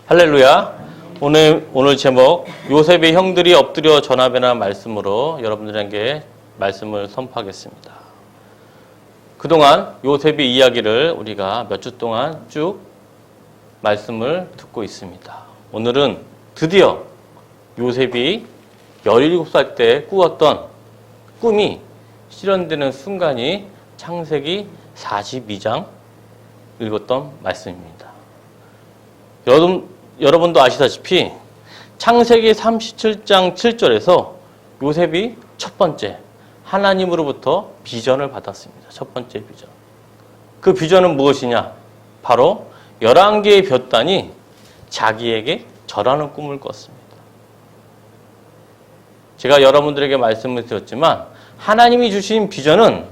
할렐루야. 오늘 제목 요셉의 형들이 엎드려 전화배나 말씀으로 여러분들에게 말씀을 선포하겠습니다. 그동안 요셉의 이야기를 우리가 몇 주 동안 쭉 말씀을 듣고 있습니다. 오늘은 드디어 요셉이 17살 때 꾸었던 꿈이 실현되는 순간이 창세기 42장 읽었던 말씀입니다. 여러분도 아시다시피 창세기 37장 7절에서 요셉이 첫 번째 하나님으로부터 비전을 받았습니다. 첫 번째 비전. 그 비전은 무엇이냐? 바로 11개의 볕단이 자기에게 절하는 꿈을 꿨습니다. 제가 여러분들에게 말씀을 드렸지만 하나님이 주신 비전은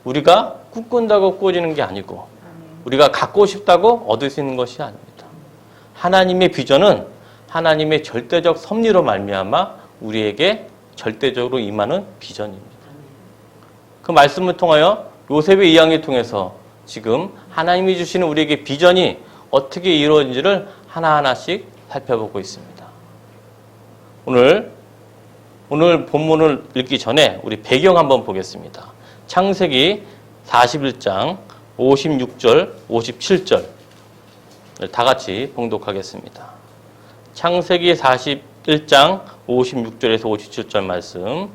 우리가 꿈꾼다고 꾸어지는 게 아니고 우리가 갖고 싶다고 얻을 수 있는 것이 아닙니다. 하나님의 비전은 하나님의 절대적 섭리로 말미암아 우리에게 절대적으로 임하는 비전입니다. 그 말씀을 통하여 요셉의 이야기를 통해서 지금 하나님이 주시는 우리에게 비전이 어떻게 이루어진지를 하나하나씩 살펴보고 있습니다. 오늘 본문을 읽기 전에 우리 배경 한번 보겠습니다. 창세기 41장 56절, 57절 다 같이 봉독하겠습니다. 창세기 41장 56절에서 57절 말씀.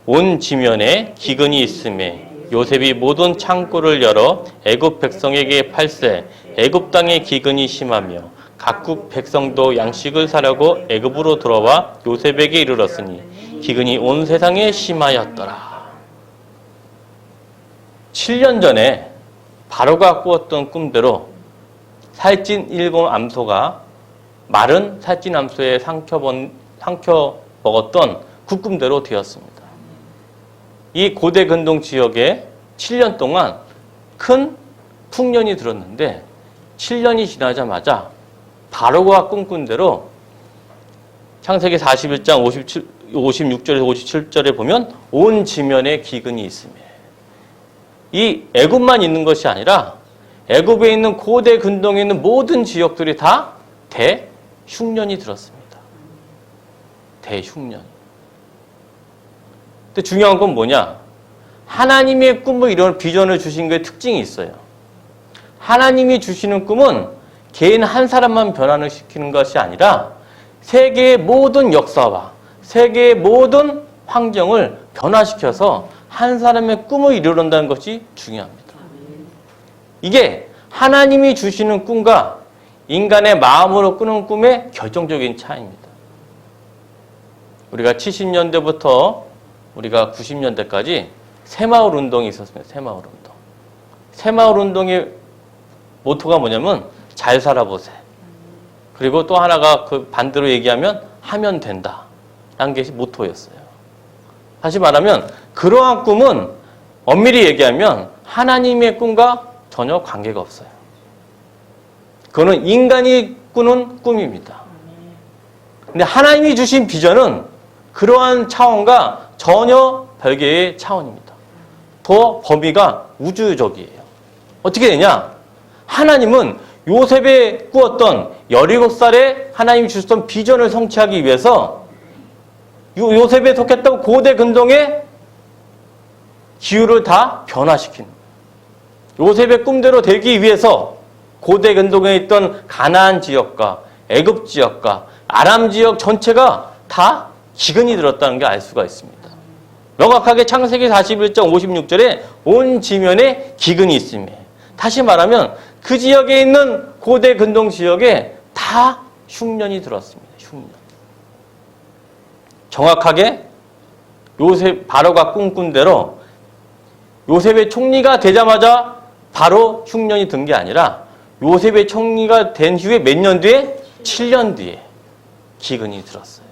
온 지면에 기근이 있음에 요셉이 모든 창고를 열어 애굽 백성에게 팔세. 애굽 땅에 기근이 심하며 각국 백성도 양식을 사려고 애굽으로 돌아와 요셉에게 이르렀으니 기근이 온 세상에 심하였더라. 7년 전에 바로가 꾸었던 꿈대로 살찐 일곱 암소가 마른 살찐 암소에 삼켜 먹었던 그 꿈대로 되었습니다. 이 고대 근동 지역에 7년 동안 큰 풍년이 들었는데 7년이 지나자마자 바로가 꿈꾼 대로 창세기 41장 56절에서 57절에 보면 온 지면에 기근이 있으며 이 애굽만 있는 것이 아니라 애굽에 있는 고대 근동에 있는 모든 지역들이 다 대흉년이 들었습니다. 대흉년. 근데 중요한 건 뭐냐? 하나님의 꿈을 이런 비전을 주신 게 특징이 있어요. 하나님이 주시는 꿈은 개인 한 사람만 변화를 시키는 것이 아니라 세계의 모든 역사와 세계의 모든 환경을 변화시켜서 한 사람의 꿈을 이루는다는 것이 중요합니다. 이게 하나님이 주시는 꿈과 인간의 마음으로 꾸는 꿈의 결정적인 차이입니다. 우리가 70년대부터 우리가 90년대까지 새마을 운동이 있었습니다. 새마을 운동. 새마을 운동의 모토가 뭐냐면 잘 살아보세. 그리고 또 하나가 그 반대로 얘기하면 하면 된다. 라는 게 모토였어요. 다시 말하면 그러한 꿈은 엄밀히 얘기하면 하나님의 꿈과 전혀 관계가 없어요. 그거는 인간이 꾸는 꿈입니다. 근데 하나님이 주신 비전은 그러한 차원과 전혀 별개의 차원입니다. 더 범위가 우주적이에요. 어떻게 되냐? 하나님은 요셉에 꾸었던 17살에 하나님이 주셨던 비전을 성취하기 위해서 요셉에 속했던 고대 근동의 기후를 다 변화시키는 요셉의 꿈대로 되기 위해서 고대 근동에 있던 가나안 지역과 애굽 지역과 아람 지역 전체가 다 기근이 들었다는 게 알 수가 있습니다. 명확하게 창세기 41장 56절에 온 지면에 기근이 있으며 다시 말하면 그 지역에 있는 고대 근동 지역에 다 흉년이 들었습니다. 흉년. 정확하게 바로가 꿈꾼 대로 요셉의 총리가 되자마자 바로 흉년이 든 게 아니라 요셉의 총리가 된 후에 몇 년 뒤에? 7년 뒤에 기근이 들었어요.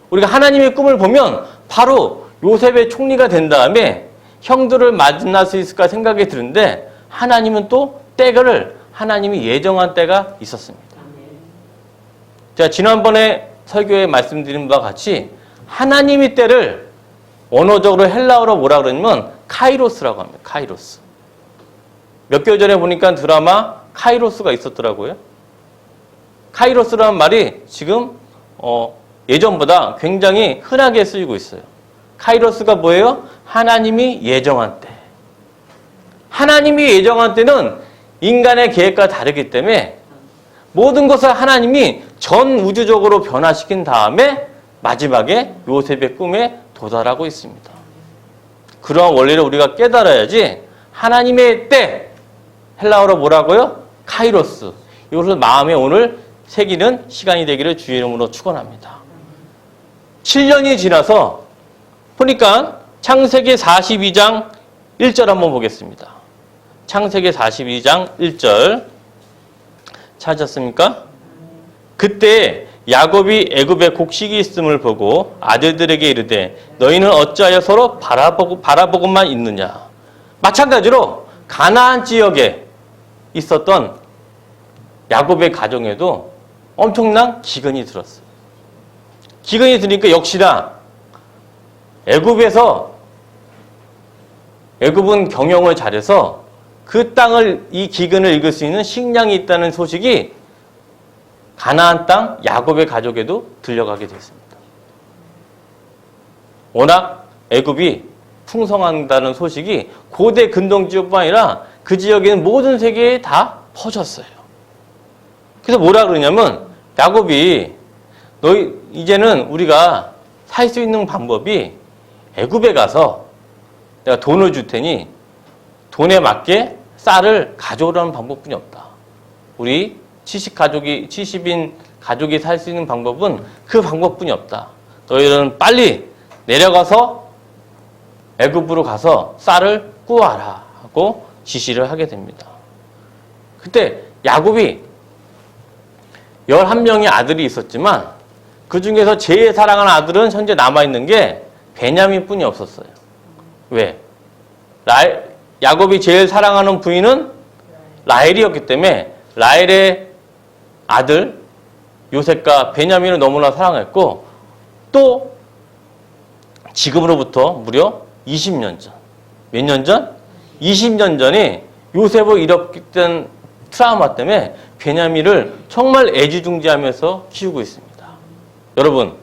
우리가 하나님의 꿈을 보면 바로 요셉의 총리가 된 다음에 형들을 만날 수 있을까 생각이 드는데 하나님은 또 때를 하나님이 예정한 때가 있었습니다. 제가 지난번에 설교에 말씀드린 바와 같이 하나님의 때를 원어적으로 헬라어로 뭐라 그러냐면 카이로스라고 합니다. 카이로스. 몇 개월 전에 보니까 드라마 카이로스가 있었더라고요. 카이로스라는 말이 지금 예전보다 굉장히 흔하게 쓰이고 있어요. 카이로스가 뭐예요? 하나님이 예정한 때. 하나님이 예정한 때는 인간의 계획과 다르기 때문에 모든 것을 하나님이 전 우주적으로 변화시킨 다음에 마지막에 요셉의 꿈에 도달하고 있습니다. 그러한 원리를 우리가 깨달아야지 하나님의 때, 헬라어로 뭐라고요? 카이로스. 이것을 마음에 오늘 새기는 시간이 되기를 주의 이름으로 축원합니다. 7년이 지나서 보니까 창세기 42장 1절 한번 보겠습니다. 창세기 42장 1절 찾았습니까? 그때 야곱이 애굽에 곡식이 있음을 보고 아들들에게 이르되 너희는 어찌하여 서로 바라보고만 있느냐. 마찬가지로 가나안 지역에 있었던 야곱의 가정에도 엄청난 기근이 들었어요. 기근이 드니까 역시나 애굽은 경영을 잘해서 그 땅을 이 기근을 읽을 수 있는 식량이 있다는 소식이 가나안 땅 야곱의 가족에도 들려가게 됐습니다. 워낙 애굽이 풍성한다는 소식이 고대 근동 지역뿐만 아니라 그 지역에 있는 모든 세계에 다 퍼졌어요. 그래서 뭐라 그러냐면 야곱이 너희 이제는 우리가 살 수 있는 방법이 애굽에 가서 내가 돈을 줄 테니 돈에 맞게 쌀을 가져오라는 방법뿐이 없다. 우리 70인 가족이 살 수 있는 방법은 그 방법뿐이 없다. 너희들은 빨리 내려가서 애굽으로 가서 쌀을 구하라 하고 지시를 하게 됩니다. 그때 야곱이 11명의 아들이 있었지만 그 중에서 제일 사랑하는 아들은 현재 남아있는 게 베냐민뿐이 없었어요. 왜? 야곱이 제일 사랑하는 부인은 라헬이었기 때문에 라헬의 아들 요셉과 베냐민을 너무나 사랑했고 또 지금으로부터 무려 20년 전. 몇 년 전? 20년 전에 요셉을 일으켰던 트라우마 때문에 베냐민을 정말 애지중지하면서 키우고 있습니다. 여러분,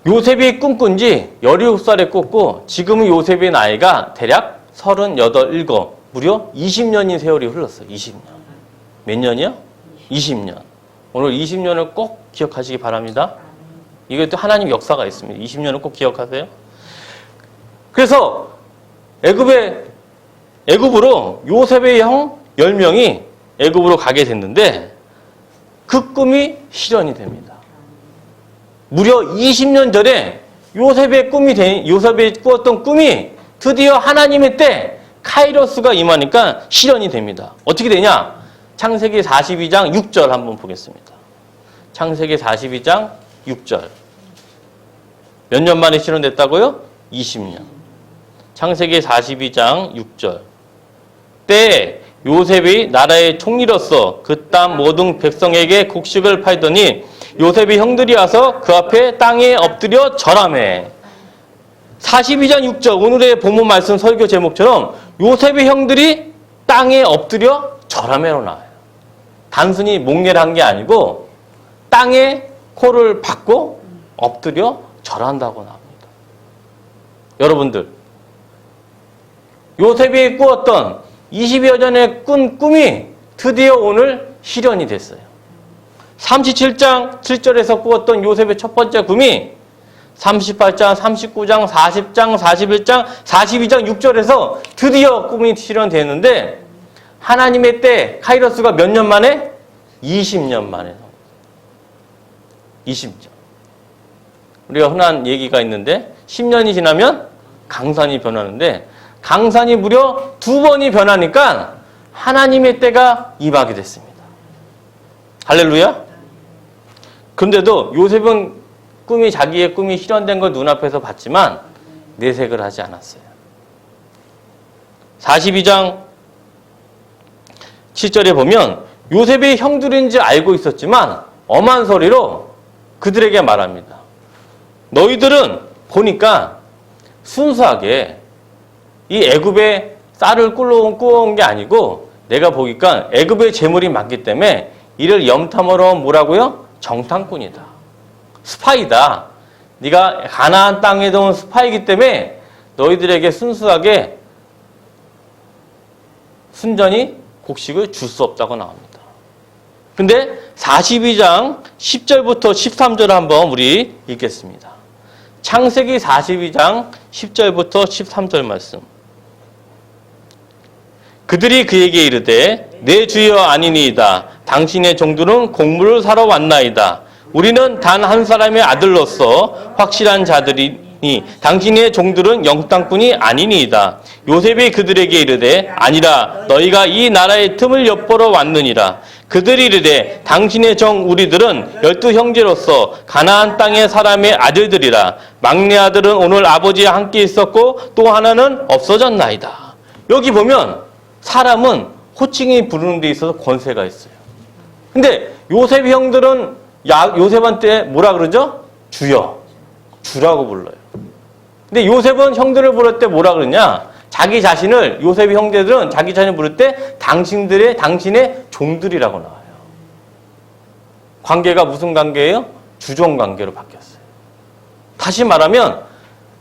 요셉이 꿈꾼 지 17살에 꿨고 지금은 요셉의 나이가 대략 38, 7, 무려 20년인 세월이 흘렀어요. 20년. 몇 년이요? 20년. 오늘 20년을 꼭 기억하시기 바랍니다. 이것도 하나님 역사가 있습니다. 20년을 꼭 기억하세요. 그래서 애굽으로 요셉의 형 10명이 애굽으로 가게 됐는데 그 꿈이 실현이 됩니다. 무려 20년 전에 요셉이 꾸었던 꿈이 드디어 하나님의 때 카이로스가 임하니까 실현이 됩니다. 어떻게 되냐? 창세기 42장 6절 한번 보겠습니다. 창세기 42장 6절. 몇 년 만에 실현됐다고요? 20년. 창세기 42장 6절. 때에 요셉이 나라의 총리로서 그 땅 모든 백성에게 곡식을 팔더니 요셉의 형들이 와서 그 앞에 땅에 엎드려 절하매. 42장 6절 오늘의 본문 말씀 설교 제목처럼 요셉의 형들이 땅에 엎드려 절하매로 나와요. 단순히 목례를 한 게 아니고 땅에 코를 박고 엎드려 절한다고 나옵니다. 여러분들, 요셉이 꾸었던 20여 전에 꾼 꿈이 드디어 오늘 실현이 됐어요. 37장 7절에서 꾸었던 요셉의 첫 번째 꿈이 38장, 39장, 40장, 41장, 42장 6절에서 드디어 꿈이 실현되는데 하나님의 때 카이로스가 몇 년 만에? 20년 만에. 20년. 우리가 흔한 얘기가 있는데 10년이 지나면 강산이 변하는데 강산이 무려 2번이 변하니까 하나님의 때가 임하게 됐습니다. 할렐루야? 그런데도 요셉은 자기의 꿈이 실현된 걸 눈앞에서 봤지만 내색을 하지 않았어요. 42장 7절에 보면 요셉의 형들인지 알고 있었지만 엄한 소리로 그들에게 말합니다. 너희들은 보니까 순수하게 이 애굽에 쌀을 구워온 게 아니고 내가 보니까 애굽의 재물이 많기 때문에 이를 염탐하러 뭐라고요? 정탐꾼이다. 스파이다. 네가 가나안 땅에 온 스파이이기 때문에 너희들에게 순수하게 순전히 곡식을 줄 수 없다고 나옵니다. 근데 42장 10절부터 13절 한번 우리 읽겠습니다. 창세기 42장 10절부터 13절 말씀. 그들이 그에게 이르되 내 주여 아니니이다. 당신의 종들은 곡물을 사러 왔나이다. 우리는 단 한 사람의 아들로서 확실한 자들이니 당신의 종들은 영땅꾼이 아니니이다. 요셉이 그들에게 이르되 아니라 너희가 이 나라의 틈을 엿보러 왔느니라. 그들이 이르되 당신의 종 우리들은 12 형제로서 가나안 땅의 사람의 아들들이라. 막내 아들은 오늘 아버지와 함께 있었고 또 하나는 없어졌나이다. 여기 보면 사람은 호칭이 부르는 데 있어서 권세가 있어요. 근데 요셉 형들은 요셉한테 뭐라 그러죠? 주여. 주라고 불러요. 근데 요셉은 형들을 부를 때 뭐라 그러냐? 자기 자신을, 요셉의 형제들은 자기 자신을 부를 때 당신의 종들이라고 나와요. 관계가 무슨 관계예요? 주종 관계로 바뀌었어요. 다시 말하면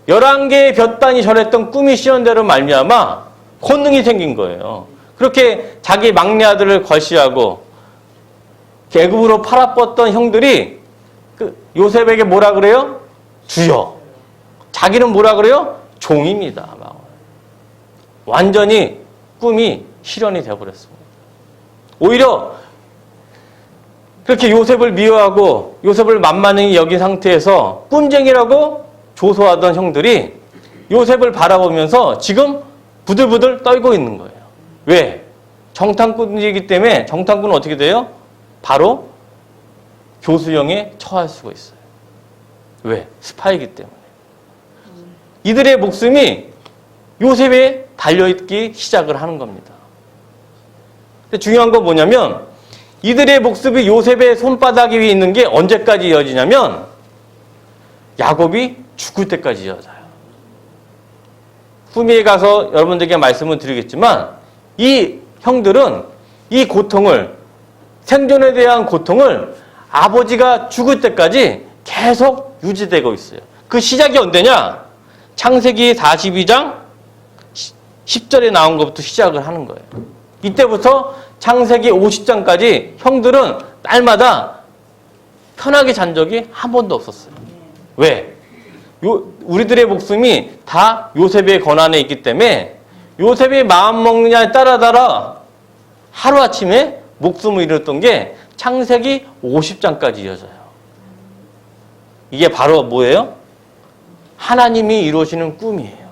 11개의 볕단이 전했던 꿈이 시현대로 말미암아 권능이 생긴 거예요. 그렇게 자기 막내 아들을 과시하고 애굽으로 팔아뻗던 형들이 요셉에게 뭐라 그래요? 주여. 자기는 뭐라 그래요? 종입니다. 완전히 꿈이 실현이 되어버렸습니다. 오히려 그렇게 요셉을 미워하고 요셉을 만만히 여긴 상태에서 꿈쟁이라고 조소하던 형들이 요셉을 바라보면서 지금 부들부들 떨고 있는 거예요. 왜? 정탐꾼이기 때문에 정탐꾼은 어떻게 돼요? 바로 교수형에 처할 수가 있어요. 왜? 스파이기 때문에. 이들의 목숨이 요셉에 달려있기 시작을 하는 겁니다. 근데 중요한 건 뭐냐면 이들의 목숨이 요셉의 손바닥 위에 있는 게 언제까지 이어지냐면 야곱이 죽을 때까지 이어져요. 후미에 가서 여러분들에게 말씀을 드리겠지만 이 형들은 이 고통을, 생존에 대한 고통을 아버지가 죽을 때까지 계속 유지되고 있어요. 그 시작이 언제냐? 창세기 42장 10절에 나온 것부터 시작을 하는 거예요. 이때부터 창세기 50장까지 형들은 날마다 편하게 잔 적이 한 번도 없었어요. 왜? 우리들의 목숨이 다 요셉의 권한에 있기 때문에 요셉이 마음 먹느냐에 따라 하루아침에 목숨을 잃었던 게 창세기 50장까지 이어져요. 이게 바로 뭐예요? 하나님이 이루시는 꿈이에요.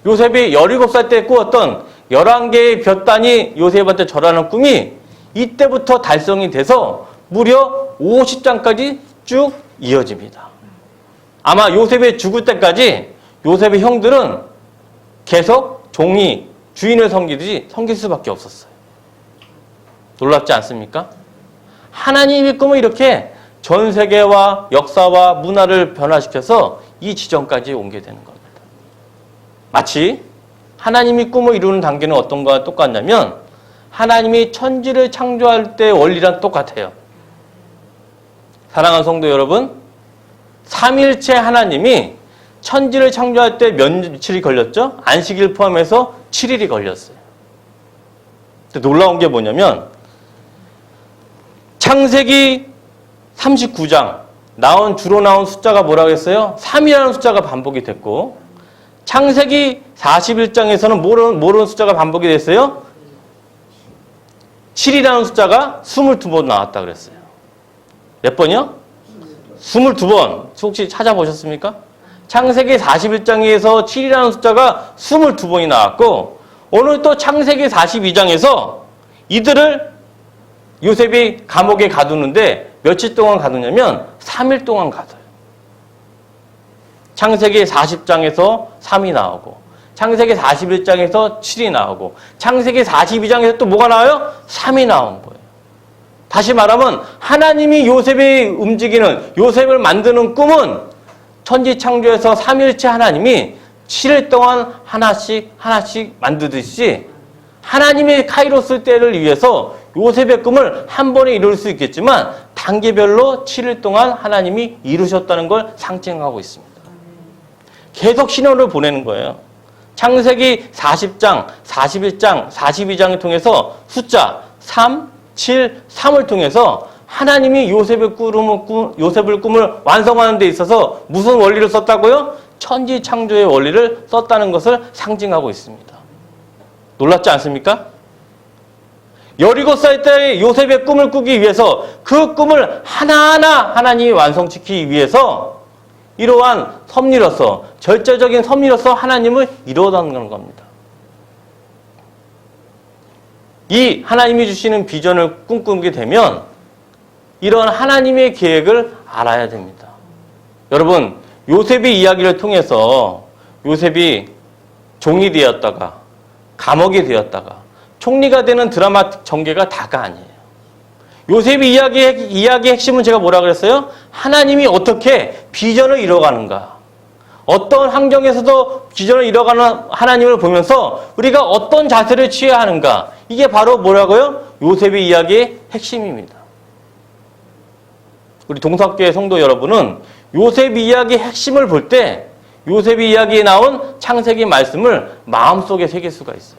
요셉이 17살 때 꾸었던 11개의 볕단이 요셉한테 절하는 꿈이 이때부터 달성이 돼서 무려 50장까지 쭉 이어집니다. 아마 요셉이 죽을 때까지 요셉의 형들은 계속 종이 주인을 섬기듯이 섬길 수밖에 없었어요. 놀랍지 않습니까? 하나님의 꿈을 이렇게 전 세계와 역사와 문화를 변화시켜서 이 지점까지 오게 되는 겁니다. 마치 하나님이 꿈을 이루는 단계는 어떤 거와 똑같냐면 하나님이 천지를 창조할 때의 원리랑 똑같아요. 사랑하는 성도 여러분, 삼일체 하나님이 천지를 창조할 때 며칠이 걸렸죠? 안식일 포함해서 7일이 걸렸어요. 근데 놀라운 게 뭐냐면 창세기 39장 주로 나온 숫자가 뭐라고 했어요? 3이라는 숫자가 반복이 됐고 창세기 41장에서는 뭐라는 숫자가 반복이 됐어요? 7이라는 숫자가 22번 나왔다 그랬어요. 몇 번이요? 22번. 혹시 찾아보셨습니까? 창세기 41장에서 7이라는 숫자가 22번이 나왔고 오늘 또 창세기 42장에서 이들을 요셉이 감옥에 가두는데 며칠 동안 가두냐면 3일 동안 가둬요. 창세기 40장에서 3이 나오고 창세기 41장에서 7이 나오고 창세기 42장에서 또 뭐가 나와요? 3이 나온 거예요. 다시 말하면 하나님이 요셉이 움직이는 요셉을 만드는 꿈은 천지 창조에서 삼일체 하나님이 7일 동안 하나씩 만드듯이 하나님의 카이로스 때를 위해서 요셉의 꿈을 한 번에 이룰 수 있겠지만 단계별로 7일 동안 하나님이 이루셨다는 걸 상징하고 있습니다. 계속 신호를 보내는 거예요. 창세기 40장, 41장, 42장을 통해서 숫자 3, 7, 3을 통해서 하나님이 요셉을 꿈을 완성하는 데 있어서 무슨 원리를 썼다고요? 천지 창조의 원리를 썼다는 것을 상징하고 있습니다. 놀랍지 않습니까? 여리고 쌓일 때 요셉의 꿈을 꾸기 위해서 그 꿈을 하나하나 하나님이 완성시키기 위해서 이러한 섭리로서 절대적인 섭리로서 하나님을 이루어가는 겁니다. 이 하나님이 주시는 비전을 꿈꾸게 되면 이런 하나님의 계획을 알아야 됩니다. 여러분, 요셉의 이야기를 통해서 요셉이 종이 되었다가 감옥이 되었다가 총리가 되는 드라마틱 전개가 다가 아니에요. 요셉의 이야기의 핵심은 제가 뭐라 그랬어요? 하나님이 어떻게 비전을 이뤄가는가. 어떤 환경에서도 비전을 이뤄가는 하나님을 보면서 우리가 어떤 자세를 취해야 하는가. 이게 바로 뭐라고요? 요셉의 이야기의 핵심입니다. 우리 동석교회 성도 여러분은 요셉 이야기의 핵심을 볼 때 요셉 이야기에 나온 창세기 말씀을 마음속에 새길 수가 있어요.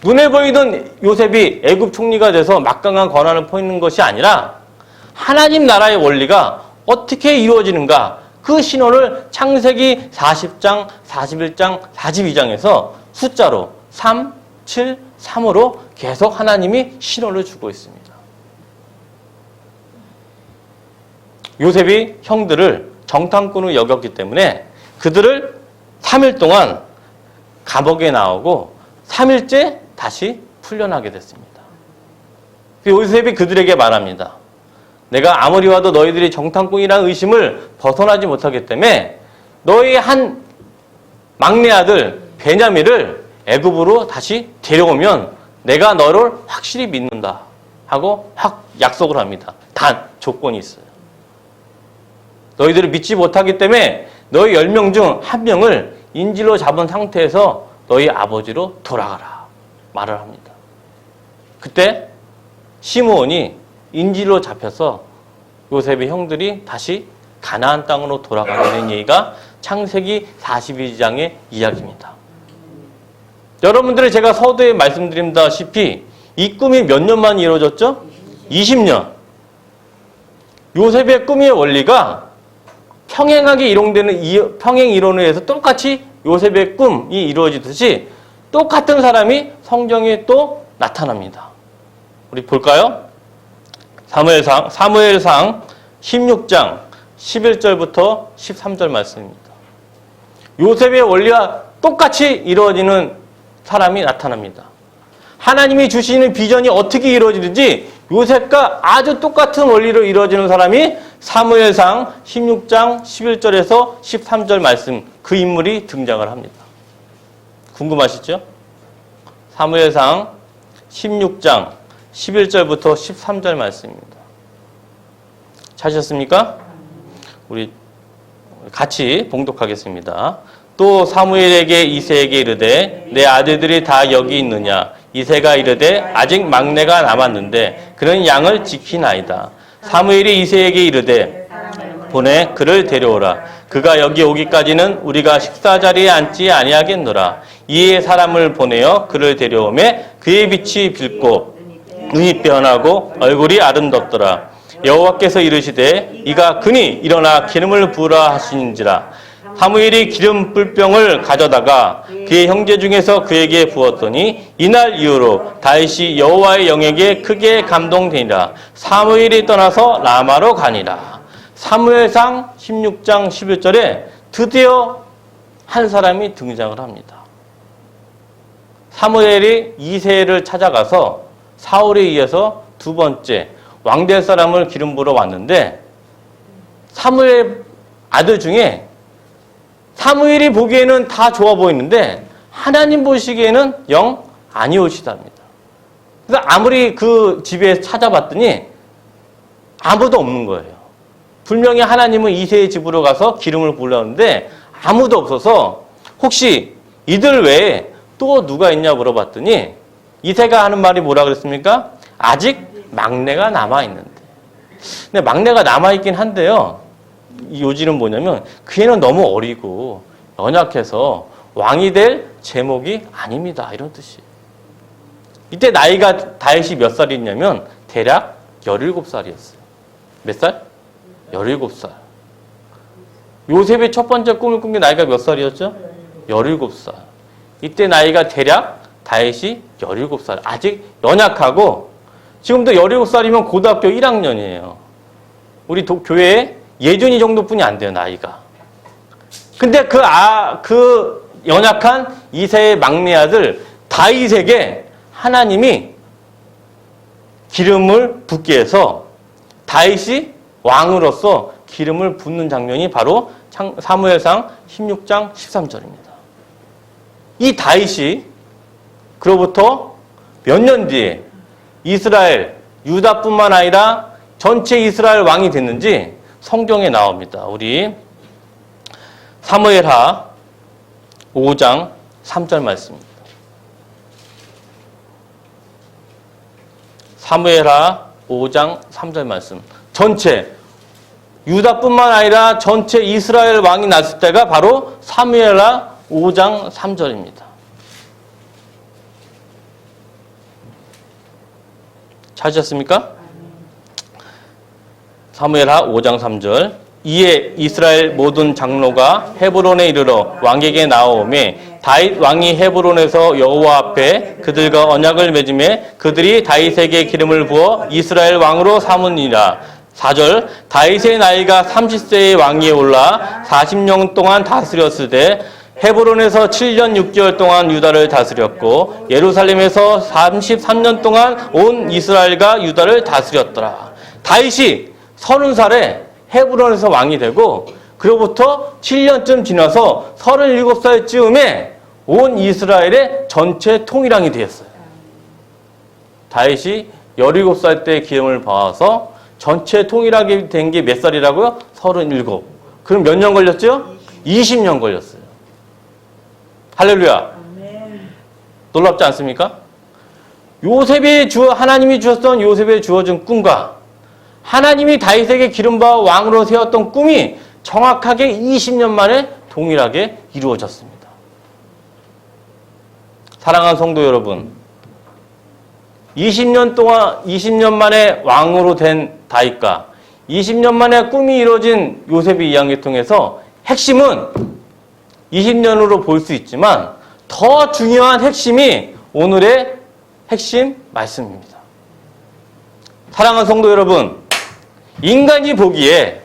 눈에 보이던 요셉이 애굽 총리가 돼서 막강한 권한을 포는 것이 아니라 하나님 나라의 원리가 어떻게 이루어지는가 그 신호를 창세기 40장, 41장, 42장에서 숫자로 3, 7, 3으로 계속 하나님이 신호를 주고 있습니다. 요셉이 형들을 정탐꾼으로 여겼기 때문에 그들을 3일 동안 감옥에 나오고 3일째 다시 풀려나게 됐습니다. 요셉이 그들에게 말합니다. 내가 아무리 와도 너희들이 정탐꾼이라는 의심을 벗어나지 못하기 때문에 너희 한 막내 아들 베냐민을 애굽으로 다시 데려오면 내가 너를 확실히 믿는다 하고 확 약속을 합니다. 단 조건이 있어요. 너희들을 믿지 못하기 때문에 너희 10명 중 1명을 인질로 잡은 상태에서 너희 아버지로 돌아가라 말을 합니다. 그때 시므온이 인질로 잡혀서 요셉의 형들이 다시 가나안 땅으로 돌아가게 된 얘기가 창세기 42장의 이야기입니다. 여러분들이 제가 서두에 말씀드린다시피 이 꿈이 몇 년 만에 이루어졌죠? 20년. 요셉의 꿈의 원리가 평행하게 이용되는 평행 이론에 의해서 똑같이 요셉의 꿈이 이루어지듯이 똑같은 사람이 성경에 또 나타납니다. 우리 볼까요? 사무엘상 16장 11절부터 13절 말씀입니다. 요셉의 원리와 똑같이 이루어지는 사람이 나타납니다. 하나님이 주시는 비전이 어떻게 이루어지는지 요셉과 아주 똑같은 원리로 이루어지는 사람이 사무엘상 16장 11절에서 13절 말씀 그 인물이 등장을 합니다. 궁금하시죠? 사무엘상 16장 11절부터 13절 말씀입니다. 찾으셨습니까? 우리 같이 봉독하겠습니다. 또 사무엘에게 이새에게 이르되 내 아들들이 다 여기 있느냐? 이새가 이르되 아직 막내가 남았는데 그는 양을 지키나이다. 사무엘이 이새에게 이르되 보내 그를 데려오라. 그가 여기 오기까지는 우리가 식사 자리에 앉지 아니하겠노라. 이에 사람을 보내어 그를 데려오매 그의 빛이 밝고 눈이 변하고 얼굴이 아름답더라. 여호와께서 이르시되 이가 그니 일어나 기름을 부으라 하시는지라. 사무엘이 기름 뿔병을 가져다가 그의 형제 중에서 그에게 부었더니 이날 이후로 다윗이 여호와의 영에게 크게 감동되니라. 사무엘이 떠나서 라마로 가니라. 사무엘상 16장 11절에 드디어 한 사람이 등장을 합니다. 사무엘이 이새를 찾아가서 사울에 의해서 두 번째 왕될 사람을 기름 부으러 왔는데 사무엘 아들 중에 사무엘이 보기에는 다 좋아 보이는데 하나님 보시기에는 영 아니오시답니다. 그래서 아무리 그 집에 찾아봤더니 아무도 없는 거예요. 분명히 하나님은 이새의 집으로 가서 기름을 부으려는데 아무도 없어서 혹시 이들 외에 또 누가 있냐 물어봤더니 이새가 하는 말이 뭐라 그랬습니까? 아직 막내가 남아있는데. 근데 막내가 남아있긴 한데요. 이 요지는 뭐냐면 그 애는 너무 어리고 연약해서 왕이 될 제목이 아닙니다. 이런 뜻이에요. 이때 나이가 다윗이 몇 살이냐면 대략 17살이었어요. 몇 살? 17살. 요셉의 첫 번째 꿈을 꾼 게 나이가 몇 살이었죠? 17살. 이때 나이가 대략 다윗이 17살. 아직 연약하고 지금도 17살이면 고등학교 1학년이에요. 우리 교회에 예준이 정도뿐이 안 돼요, 나이가. 근데 그 연약한 이세의 막내 아들 다윗에게 하나님이 기름을 붓게 해서 다윗이 왕으로서 기름을 붓는 장면이 바로 사무엘상 16장 13절입니다. 이 다윗이 그로부터 몇 년 뒤에 이스라엘, 유다뿐만 아니라 전체 이스라엘 왕이 됐는지 성경에 나옵니다. 우리 사무엘하 5장 3절 말씀입니다. 사무엘하 5장 3절 말씀. 전체 유다뿐만 아니라 전체 이스라엘 왕이 났을 때가 바로 사무엘하 5장 3절입니다. 찾으셨습니까? 사무엘하 5장 3절. 이에 이스라엘 모든 장로가 헤브론에 이르러 왕에게 나오매 다윗 왕이 헤브론에서 여호와 앞에 그들과 언약을 맺음에 그들이 다윗에게 기름을 부어 이스라엘 왕으로 삼으니라. 4절. 다윗의 나이가 30세의 왕위에 올라 40년 동안 다스렸으되 헤브론에서 7년 6개월 동안 유다를 다스렸고 예루살렘에서 33년 동안 온 이스라엘과 유다를 다스렸더라. 다윗이 30살에 헤브론에서 왕이 되고 그로부터 7년쯤 지나서 37살쯤에 온 이스라엘의 전체 통일왕이 되었어요. 다윗이 17살 때 기름을 받아서 전체 통일하게 된 게 몇 살이라고요? 37. 그럼 몇 년 걸렸죠? 20년 걸렸어요. 할렐루야. 놀랍지 않습니까? 하나님이 주셨던 요셉에 주어진 꿈과 하나님이 다윗에게 기름부어 왕으로 세웠던 꿈이 정확하게 20년 만에 동일하게 이루어졌습니다. 사랑하는 성도 여러분, 20년 만에 왕으로 된 다윗과 20년 만에 꿈이 이루어진 요셉의 이야기를 통해서 핵심은 20년으로 볼 수 있지만 더 중요한 핵심이 오늘의 핵심 말씀입니다. 사랑하는 성도 여러분, 인간이 보기에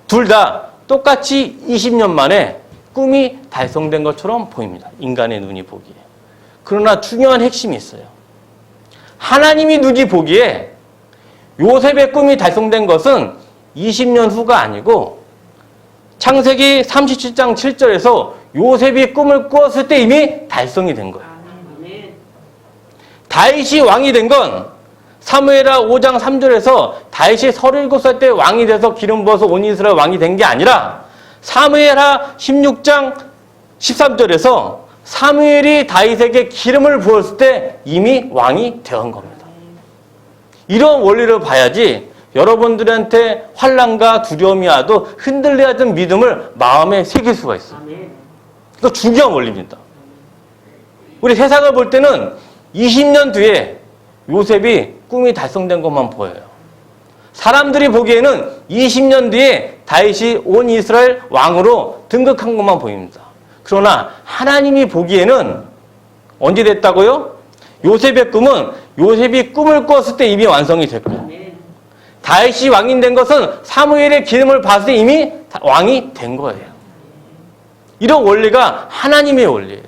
둘 다 똑같이 20년 만에 꿈이 달성된 것처럼 보입니다. 인간의 눈이 보기에. 그러나 중요한 핵심이 있어요. 하나님이 눈이 보기에 요셉의 꿈이 달성된 것은 20년 후가 아니고 창세기 37장 7절에서 요셉이 꿈을 꾸었을 때 이미 달성이 된 거예요. 다윗이 왕이 된 건 사무엘하 5장 3절에서 다윗이 37살 때 왕이 돼서 기름 부어서 온 이스라엘 왕이 된 게 아니라 사무엘하 16장 13절에서 사무엘이 다윗에게 기름을 부었을 때 이미 왕이 되은 겁니다. 이런 원리를 봐야지 여러분들한테 환난과 두려움이 와도 흔들리지 않는 믿음을 마음에 새길 수가 있어요. 이거 중요한 원리입니다. 우리 세상을 볼 때는 20년 뒤에 요셉이 꿈이 달성된 것만 보여요. 사람들이 보기에는 20년 뒤에 다윗이 온 이스라엘 왕으로 등극한 것만 보입니다. 그러나 하나님이 보기에는 언제 됐다고요? 요셉의 꿈은 요셉이 꿈을 꿨을 때 이미 완성이 됐고 다윗이 왕이 된 것은 사무엘의 기름을 받을 때 이미 왕이 된 거예요. 이런 원리가 하나님의 원리예요.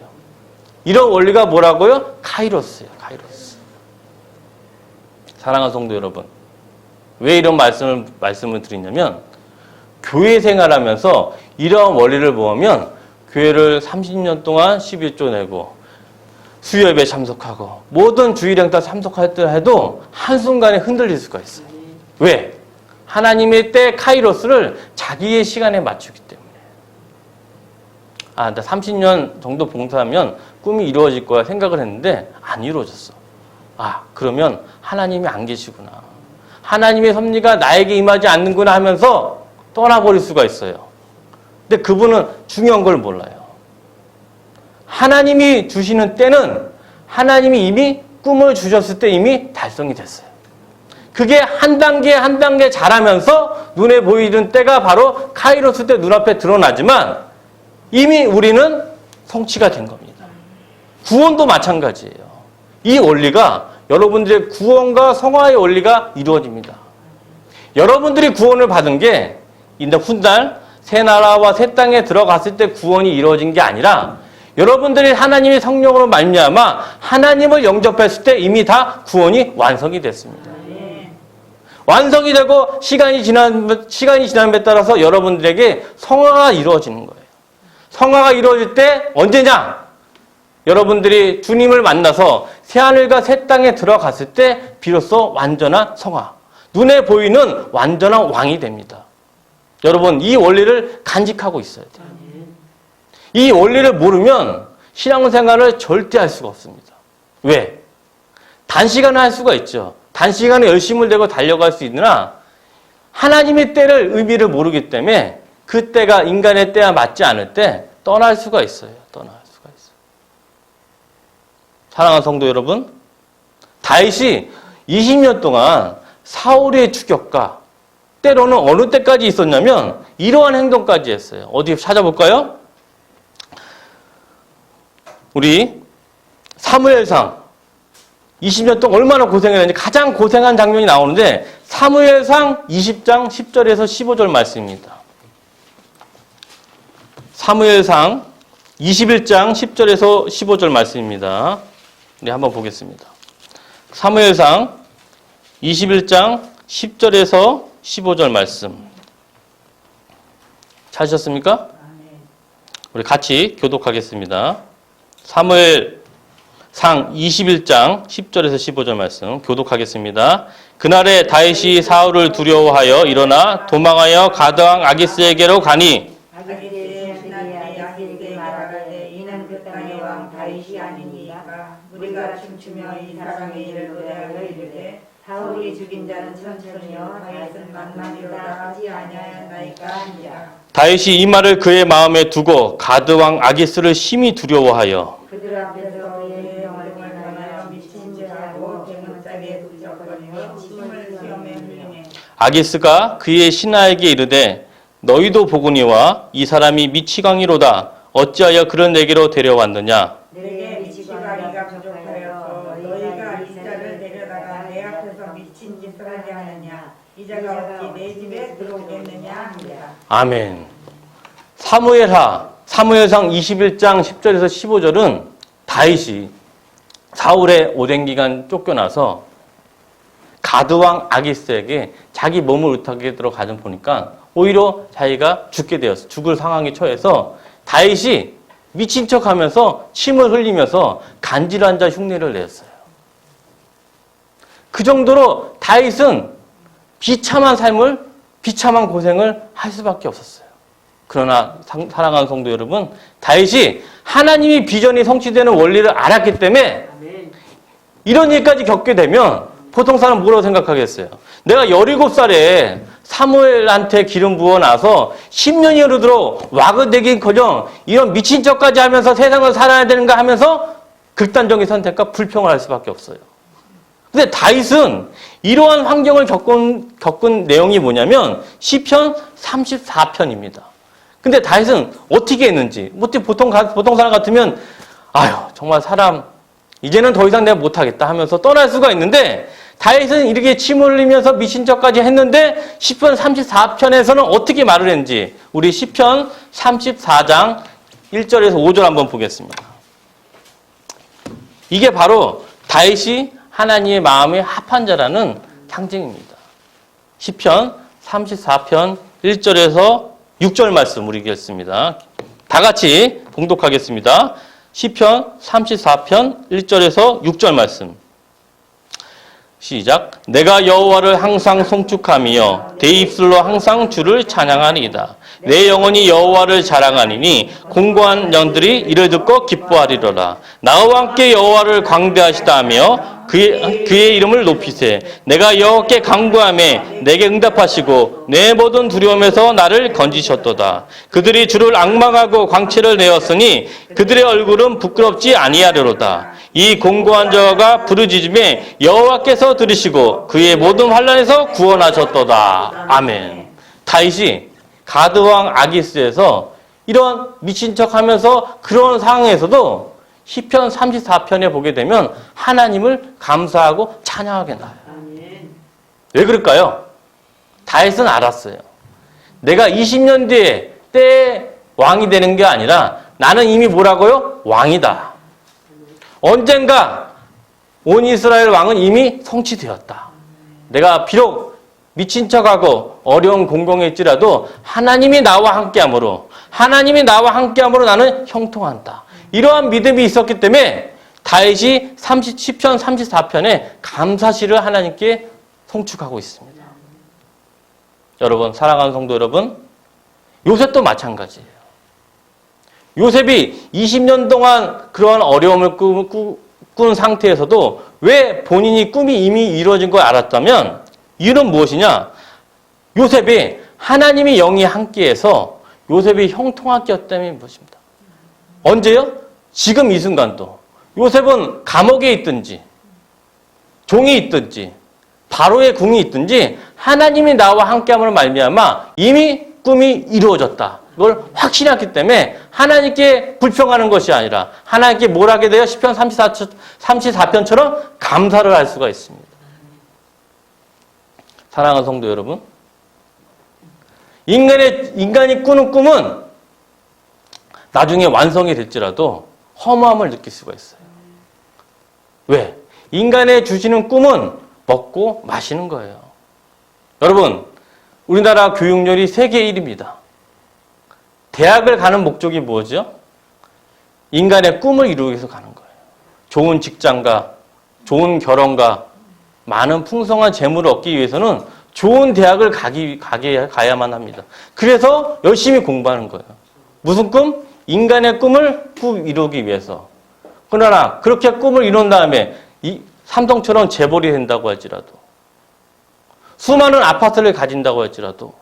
이런 원리가 뭐라고요? 카이로스예요. 카이로스. 사랑하는 성도 여러분, 왜 이런 말씀을 드리냐면 교회 생활하면서 이런 원리를 보면 교회를 30년 동안 11조 내고 수요예배 참석하고 모든 주일행 다 참석할 해도 한순간에 흔들릴 수가 있어요. 왜? 하나님의 때 카이로스를 자기의 시간에 맞추기 때문에. 나 30년 정도 봉사하면 꿈이 이루어질 거야 생각을 했는데 안 이루어졌어. 아, 그러면 하나님이 안 계시구나. 하나님의 섭리가 나에게 임하지 않는구나 하면서 떠나버릴 수가 있어요. 근데 그분은 중요한 걸 몰라요. 하나님이 주시는 때는 하나님이 이미 꿈을 주셨을 때 이미 달성이 됐어요. 그게 한 단계 한 단계 자라면서 눈에 보이는 때가 바로 카이로스 때 눈앞에 드러나지만 이미 우리는 성취가 된 겁니다. 구원도 마찬가지예요. 이 원리가 여러분들의 구원과 성화의 원리가 이루어집니다. 여러분들이 구원을 받은 게 훗날 새 나라와 새 땅에 들어갔을 때 구원이 이루어진 게 아니라 여러분들이 하나님의 성령으로 말미암아 하나님을 영접했을 때 이미 다 구원이 완성이 됐습니다. 완성이 되고 시간이 지남에 따라서 여러분들에게 성화가 이루어지는 거예요. 성화가 이루어질 때 언제냐? 여러분들이 주님을 만나서 새하늘과 새 땅에 들어갔을 때 비로소 완전한 성화, 눈에 보이는 완전한 왕이 됩니다. 여러분, 이 원리를 간직하고 있어야 돼요. 이 원리를 모르면 신앙생활을 절대 할 수가 없습니다. 왜? 단시간에 할 수가 있죠. 단시간에 열심을 내고 달려갈 수 있으나 하나님의 때를 의미를 모르기 때문에 그 때가 인간의 때와 맞지 않을 때 떠날 수가 있어요. 떠날 수가 있어요. 사랑하는 성도 여러분, 다윗이 20년 동안 사울의 추격과 때로는 어느 때까지 있었냐면 이러한 행동까지 했어요. 어디 찾아볼까요? 우리 사무엘상 20년 동안 얼마나 고생했는지 가장 고생한 장면이 나오는데 사무엘상 20장 10절에서 15절 말씀입니다. 사무엘상 21장 10절에서 15절 말씀입니다. 우리 한번 보겠습니다. 사무엘상 21장 10절에서 15절 말씀. 찾으셨습니까? 우리 같이 교독하겠습니다. 사무엘상 21장 10절에서 15절 말씀 교독하겠습니다. 그날에 다윗이 사울을 두려워하여 일어나 도망하여 가드왕 아기스에게로 가니 이는 그 땅의 왕 다윗이 아니니까 우리가 춤추며 이 사람의 일을 노래하여 이르되 사울이 죽인 자는 천천히요 다윗은 만만이로다 하지 아니하였나이까 하니라. 다윗이 이 말을 그의 마음에 두고 가드왕 아기스를 심히 두려워하여 그들 앞에서 그의 영을 변하여 미친 죄하고 대문짝에 붙잡거니와 침을 시험에 흘리네. 아기스가 그의 신하에게 이르되 너희도 보거니와 이 사람이 미치광이로다. 어찌하여 그런 내게로 데려왔느냐? 내게 미치광이가 부족하여서 너희가 이 자를 데려다가 내 앞에서 미친 짓을 하게 하느냐? 이 자가 어찌 내 집에 들어오겠느냐 하니라. 아멘. 사무엘상 21장 10절에서 15절은 다윗이 사울의 오랜 기간 쫓겨나서 가드왕 아기스에게 자기 몸을 의탁에 들어가서 보니까 오히려 자기가 죽게 되었어. 죽을 상황에 처해서 다윗이 미친 척하면서 침을 흘리면서 간질환 자 흉내를 냈어요. 그 정도로 다윗은 비참한 삶을, 비참한 고생을 할 수밖에 없었어요. 그러나 사랑하는 성도 여러분, 다윗이 하나님의 비전이 성취되는 원리를 알았기 때문에 이런 일까지 겪게 되면 보통 사람 뭐라고 생각하겠어요? 내가 17살에 사무엘한테 기름 부어 나서 10년이 흐르도록 와그되긴커녕 이런 미친 척까지 하면서 세상을 살아야 되는가 하면서 극단적인 선택과 불평을 할 수밖에 없어요. 근데 다윗은 이러한 환경을 겪은 내용이 뭐냐면 시편 34편입니다. 근데 다윗은 어떻게 했는지, 보통 사람 같으면 아유 정말 사람 이제는 더 이상 내가 못하겠다 하면서 떠날 수가 있는데 다윗은 이렇게 침 흘리면서 미친 척까지 했는데 시편 34편에서는 어떻게 말을 했는지 우리 시편 34장 1절에서 5절 한번 보겠습니다. 이게 바로 다윗이 하나님의 마음에 합한 자라는 상징입니다. 시편 34편 1절에서 6절 말씀 우리 읽겠습니다. 다 같이 봉독하겠습니다. 시편 34편 1절에서 6절 말씀. 시작. 내가 여호와를 항상 송축하며 내 입술로 항상 주를 찬양하리이다. 내 영혼이 여호와를 자랑하니니 공고한 영들이 이를 듣고 기뻐하리로라. 나와 함께 여호와를 광대하시다며 그의 이름을 높이세. 내가 여호와께 간구하매 내게 응답하시고 내 모든 두려움에서 나를 건지셨도다. 그들이 주를 앙망하고 광채를 내었으니 그들의 얼굴은 부끄럽지 아니하리로다. 이 공고한 자가 부르짖음에 여호와께서 들으시고 그의 모든 환난에서 구원하셨도다. 아멘. 다윗이 가드 왕 아기스에서 이런 미친 척하면서 그런 상황에서도 시편 34편에 보게 되면 하나님을 감사하고 찬양하게 나와요. 왜 그럴까요? 다윗은 알았어요. 내가 20년 뒤에 때에 왕이 되는 게 아니라 나는 이미 뭐라고요? 왕이다. 언젠가 온 이스라엘 왕은 이미 성취되었다. 내가 비록 미친 척하고 어려운 공경일지라도 하나님이 나와 함께함으로 나는 형통한다. 이러한 믿음이 있었기 때문에 다윗이 시편 34편에 감사시를 하나님께 송축하고 있습니다. 여러분, 사랑하는 성도 여러분, 요셉도 마찬가지예요. 요셉이 20년 동안 그러한 어려움을 꾼 상태에서도 왜 본인이 꿈이 이미 이루어진 걸 알았다면 이유는 무엇이냐? 요셉이 하나님이 영이 함께해서 요셉이 형통하게 했다는 것입니다. 언제요? 지금 이 순간도. 요셉은 감옥에 있든지 종이 있든지 바로의 궁이 있든지 하나님이 나와 함께함으로 말미암아 이미 꿈이 이루어졌다. 이걸 확신했기 때문에 하나님께 불평하는 것이 아니라 하나님께 뭘 하게 돼요? 시편 34편처럼 감사를 할 수가 있습니다. 사랑하는 성도 여러분, 인간이 꾸는 꿈은 나중에 완성이 될지라도 허무함을 느낄 수가 있어요. 왜? 인간의 주시는 꿈은 먹고 마시는 거예요. 여러분, 우리나라 교육열이 세계 1위입니다. 대학을 가는 목적이 뭐죠? 인간의 꿈을 이루기 위해서 가는 거예요. 좋은 직장과 좋은 결혼과 많은 풍성한 재물을 얻기 위해서는 좋은 대학을 가야만 합니다. 그래서 열심히 공부하는 거예요. 무슨 꿈? 인간의 꿈을 이루기 위해서. 그러나 그렇게 꿈을 이룬 다음에 삼성처럼 재벌이 된다고 할지라도 수많은 아파트를 가진다고 할지라도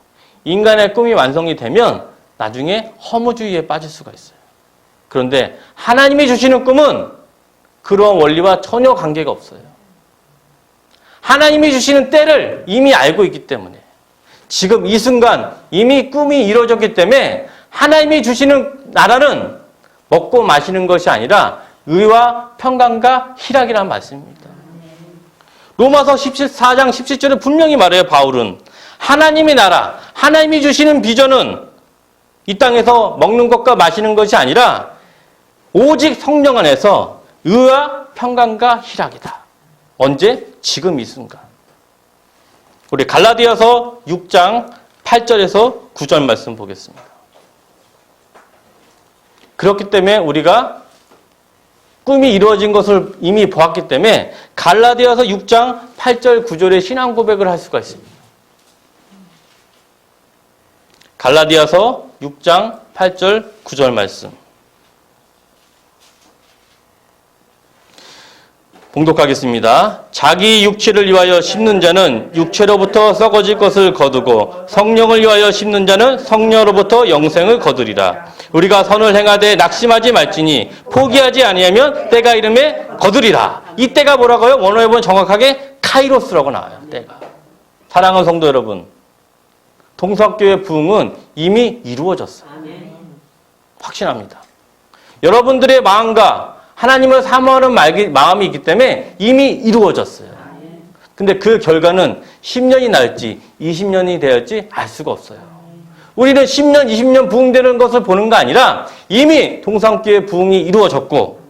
인간의 꿈이 완성이 되면 나중에 허무주의에 빠질 수가 있어요. 그런데 하나님이 주시는 꿈은 그런 원리와 전혀 관계가 없어요. 하나님이 주시는 때를 이미 알고 있기 때문에 지금 이 순간 이미 꿈이 이루어졌기 때문에 하나님이 주시는 나라는 먹고 마시는 것이 아니라 의와 평강과 희락이라는 말씀입니다. 로마서 14장 17절에 분명히 말해요. 바울은 하나님의 나라, 하나님이 주시는 비전은 이 땅에서 먹는 것과 마시는 것이 아니라 오직 성령 안에서 의와 평강과 희락이다. 언제? 지금 이 순간. 우리 갈라디아서 6장 8절에서 9절 말씀 보겠습니다. 그렇기 때문에 우리가 꿈이 이루어진 것을 이미 보았기 때문에 갈라디아서 6장 8절 9절의 신앙 고백을 할 수가 있습니다. 갈라디아서 6장 8절 9절 말씀 봉독하겠습니다. 자기 육체를 위하여 심는 자는 육체로부터 썩어질 것을 거두고 성령을 위하여 심는 자는 성령으로부터 영생을 거두리라. 우리가 선을 행하되 낙심하지 말지니 포기하지 아니하면 때가 이름에 거두리라. 이 때가 뭐라고요? 원어에 보면 정확하게 카이로스라고 나와요. 때가. 사랑하는 성도 여러분, 동서교회 부흥은 이미 이루어졌어요. 확신합니다. 여러분들의 마음과 하나님을 사모하는 마음이 있기 때문에 이미 이루어졌어요. 근데 그 결과는 10년이 날지 20년이 되었지 알 수가 없어요. 우리는 10년, 20년 부흥되는 것을 보는 거 아니라 이미 동성교회 부흥이 이루어졌고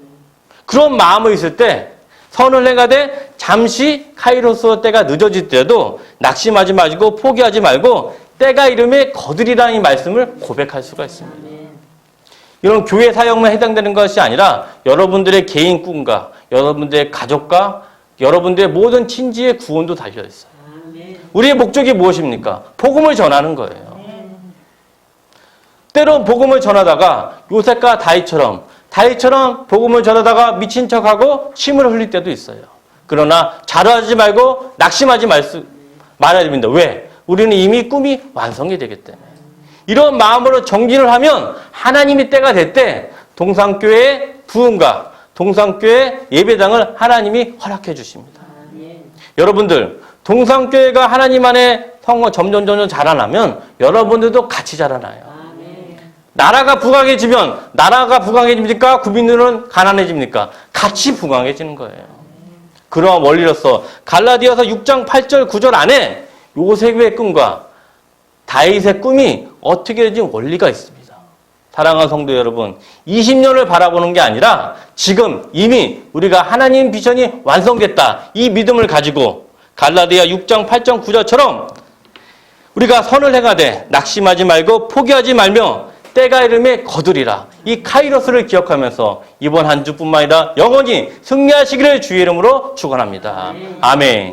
그런 마음이 있을 때 선을 행하되 잠시 카이로스 때가 늦어질 때도 낙심하지 말고 포기하지 말고 때가 이름에 거두리라는 이 말씀을 고백할 수가 있습니다. 이런 교회 사역만 해당되는 것이 아니라 여러분들의 개인 꿈과 여러분들의 가족과 여러분들의 모든 친지의 구원도 달려 있어요. 우리의 목적이 무엇입니까? 복음을 전하는 거예요. 때론 복음을 전하다가 요셉과 다윗처럼 복음을 전하다가 미친 척하고 침을 흘릴 때도 있어요. 그러나 자로하지 말고 낙심하지 말아야 됩니다. 왜? 우리는 이미 꿈이 완성이 되기 때문에. 이런 마음으로 정진을 하면 하나님이 때가 될 때 동산교회의 부흥과 동산교회 예배당을 하나님이 허락해 주십니다. 여러분들, 동산교회가 하나님 안에 성원 점점 자라나면 여러분들도 같이 자라나요. 나라가 부강해집니까? 국민들은 가난해집니까? 같이 부강해지는 거예요. 그러한 원리로서 갈라디아서 6장 8절 9절 안에 요셉의 꿈과 다윗의 꿈이 어떻게 되는지 원리가 있습니다. 사랑하는 성도 여러분, 20년을 바라보는 게 아니라 지금 이미 우리가 하나님 비전이 완성됐다. 이 믿음을 가지고 갈라디아 6장 8절 9절처럼 우리가 선을 행하되 낙심하지 말고 포기하지 말며 때가 이름에 거두리라. 이 카이로스를 기억하면서 이번 한 주뿐만 아니라 영원히 승리하시기를 주의 이름으로 축원합니다. 아멘.